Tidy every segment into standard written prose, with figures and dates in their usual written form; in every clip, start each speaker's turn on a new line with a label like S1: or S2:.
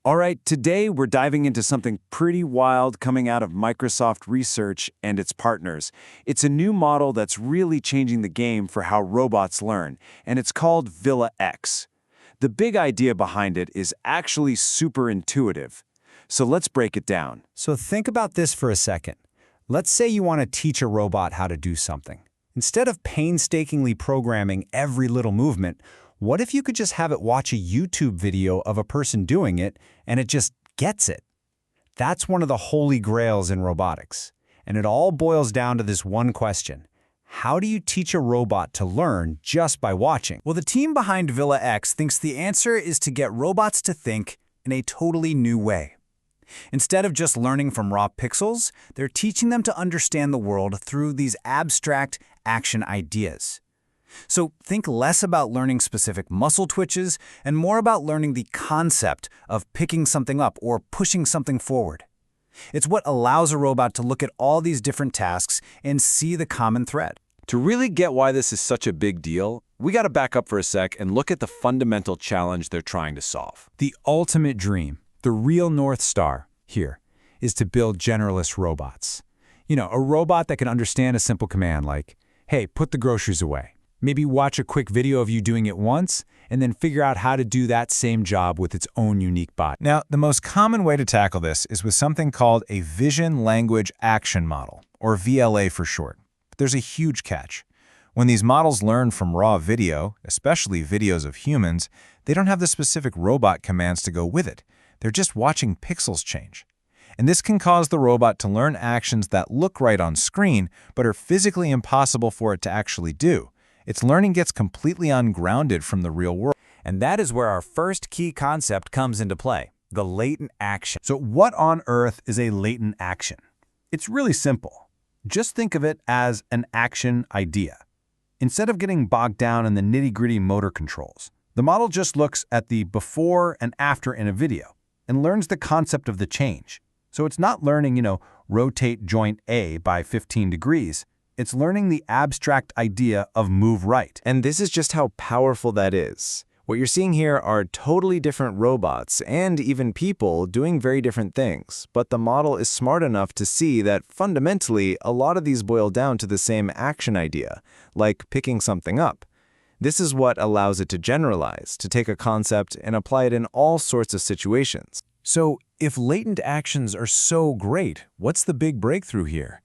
S1: All right, today we're diving into something pretty wild coming out of Microsoft Research and its partners. It's a new model that's really changing the game for how robots learn, and it's called Visual-X. The big idea behind it is actually super intuitive. So let's break it down.
S2: So think about this for a second. Let's say you want to teach a robot how to do something. Instead of painstakingly programming every little movement, what if you could just have it watch a YouTube video of a person doing it and it just gets it? That's one of the holy grails in robotics. And it all boils down to this one question. How do you teach a robot to learn just by watching?
S3: Well, the team behind Visual-X thinks the answer is to get robots to think in a totally new way. Instead of just learning from raw pixels, they're teaching them to understand the world through these abstract action ideas. So think less about learning specific muscle twitches and more about learning the concept of picking something up or pushing something forward. It's what allows a robot to look at all these different tasks and see the common thread.
S1: To really get why this is such a big deal, we got to back up for a sec and look at the fundamental challenge they're trying to solve.
S2: The ultimate dream, the real North Star here, is to build generalist robots. You know, a robot that can understand a simple command like, hey, put the groceries away. Maybe watch a quick video of you doing it once, and then figure out how to do that same job with its own unique bot.
S4: Now, the most common way to tackle this is with something called a Vision-Language-Action model, or VLA for short. But there's a huge catch. When these models learn from raw video, especially videos of humans, they don't have the specific robot commands to go with it. They're just watching pixels change. And this can cause the robot to learn actions that look right on screen, but are physically impossible for it to actually do. Its learning gets completely ungrounded from the real world.
S2: And that is where our first key concept comes into play, the latent action.
S4: So what on earth is a latent action? It's really simple. Just think of it as an action idea. Instead of getting bogged down in the nitty-gritty motor controls, the model just looks at the before and after in a video and learns the concept of the change. So it's not learning, rotate joint A by 15 degrees. It's learning the abstract idea of move right.
S5: And this is just how powerful that is. What you're seeing here are totally different robots and even people doing very different things, but the model is smart enough to see that fundamentally a lot of these boil down to the same action idea, like picking something up. This is what allows it to generalize, to take a concept and apply it in all sorts of situations.
S2: So if latent actions are so great, what's the big breakthrough here?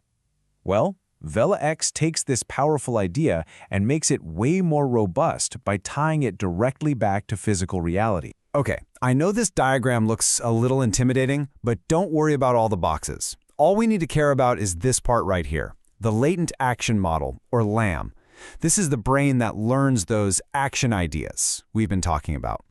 S2: Well, Visual-X takes this powerful idea and makes it way more robust by tying it directly back to physical reality. Okay, I know this diagram looks a little intimidating, but don't worry about all the boxes. All we need to care about is this part right here, the latent action model, or LAM. This is the brain that learns those action ideas we've been talking about.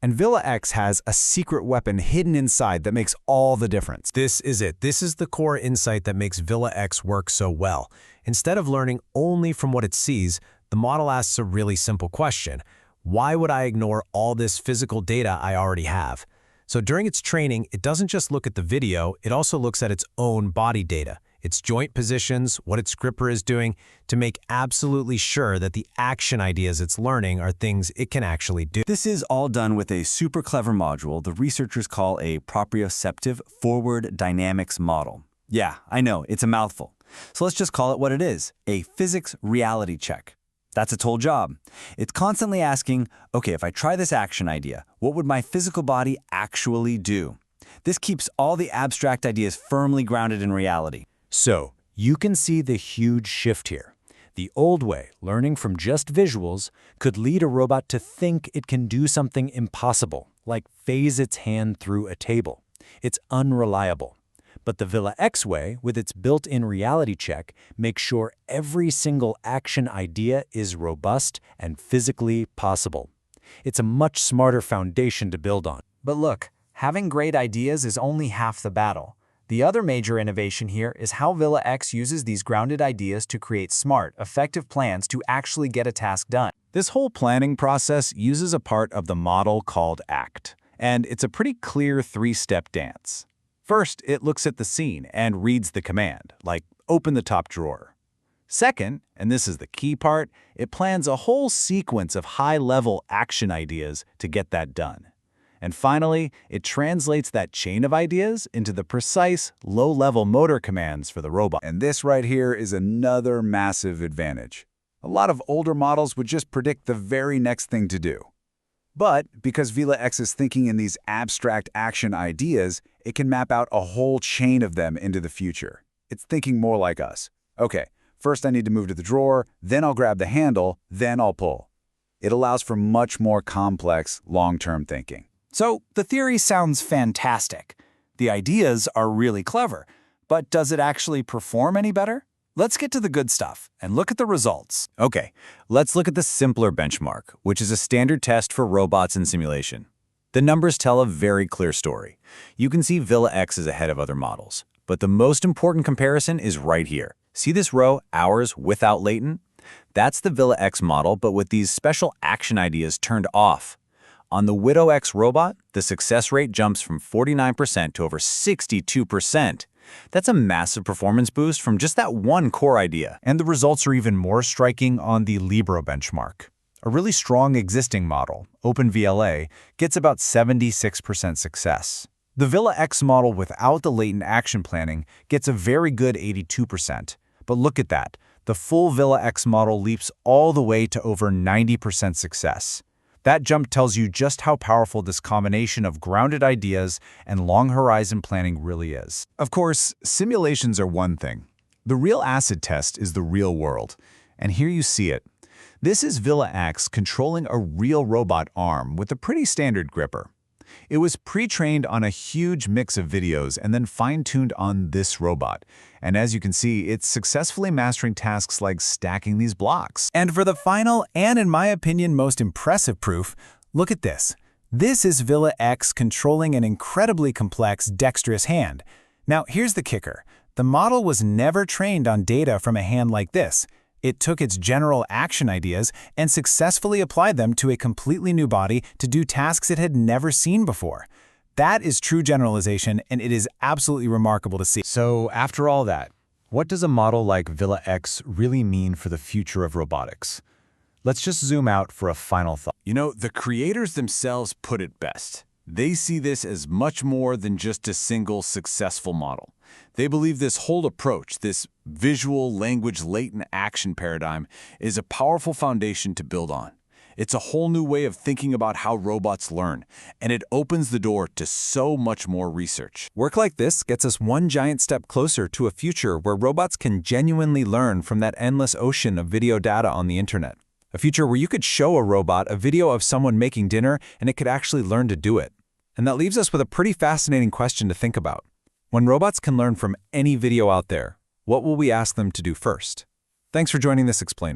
S2: And Visual-X has a secret weapon hidden inside that makes all the difference. This is it. This is the core insight that makes Visual-X work so well. Instead of learning only from what it sees, the model asks a really simple question. Why would I ignore all this physical data I already have? So during its training, it doesn't just look at the video, it also looks at its own body data, its joint positions, what its gripper is doing, to make absolutely sure that the action ideas it's learning are things it can actually do.
S1: This is all done with a super clever module the researchers call a proprioceptive forward dynamics model. Yeah, I know, it's a mouthful. So let's just call it what it is, a physics reality check. That's its whole job. It's constantly asking, okay, if I try this action idea, what would my physical body actually do? This keeps all the abstract ideas firmly grounded in reality.
S2: So, you can see the huge shift here. The old way, learning from just visuals, could lead a robot to think it can do something impossible, like phase its hand through a table. It's unreliable. But the Visual-X way, with its built-in reality check, makes sure every single action idea is robust and physically possible. It's a much smarter foundation to build on.
S3: But look, having great ideas is only half the battle. The other major innovation here is how Visual-X uses these grounded ideas to create smart, effective plans to actually get a task done.
S1: This whole planning process uses a part of the model called ACT, and it's a pretty clear three-step dance. First, it looks at the scene and reads the command, like open the top drawer. Second, and this is the key part, it plans a whole sequence of high-level action ideas to get that done.
S3: And finally, it translates that chain of ideas into the precise, low-level motor commands for the robot.
S1: And this right here is another massive advantage. A lot of older models would just predict the very next thing to do. But because Visual-X is thinking in these abstract action ideas, it can map out a whole chain of them into the future. It's thinking more like us. Okay, first I need to move to the drawer, then I'll grab the handle, then I'll pull. It allows for much more complex, long-term thinking.
S3: So the theory sounds fantastic. The ideas are really clever, but does it actually perform any better? Let's get to the good stuff and look at the results.
S1: Okay, let's look at the SIM-PLER benchmark, which is a standard test for robots in simulation. The numbers tell a very clear story. You can see Visual-X is ahead of other models, but the most important comparison is right here. See this row, hours without latent? That's the Visual-X model, but with these special action ideas turned off. On the Widow-X robot, the success rate jumps from 49% to over 62%. That's a massive performance boost from just that one core idea.
S2: And the results are even more striking on the LIBERO benchmark. A really strong existing model, OpenVLA, gets about 76% success. The Visual-X model without the latent action planning gets a very good 82%. But look at that. The full Visual-X model leaps all the way to over 90% success. That jump tells you just how powerful this combination of grounded ideas and long-horizon planning really is.
S4: Of course, simulations are one thing. The real acid test is the real world. And here you see it. This is Visual-X controlling a real robot arm with a pretty standard gripper. It was pre-trained on a huge mix of videos and then fine-tuned on this robot. And as you can see, it's successfully mastering tasks like stacking these blocks.
S3: And for the final and, in my opinion, most impressive proof, look at this. This is Visual-X controlling an incredibly complex dexterous hand. Now, here's the kicker. The model was never trained on data from a hand like this. It took its general action ideas and successfully applied them to a completely new body to do tasks it had never seen before. That is true generalization, and it is absolutely remarkable to see.
S2: So after all that, what does a model like Visual-X really mean for the future of robotics? Let's just zoom out for a final thought.
S1: You know, the creators themselves put it best. They see this as much more than just a single successful model. They believe this whole approach, this visual-language-latent-action paradigm, is a powerful foundation to build on. It's a whole new way of thinking about how robots learn, and it opens the door to so much more research.
S5: Work like this gets us one giant step closer to a future where robots can genuinely learn from that endless ocean of video data on the internet. A future where you could show a robot a video of someone making dinner and it could actually learn to do it. And that leaves us with a pretty fascinating question to think about. When robots can learn from any video out there, what will we ask them to do first? Thanks for joining this explainer.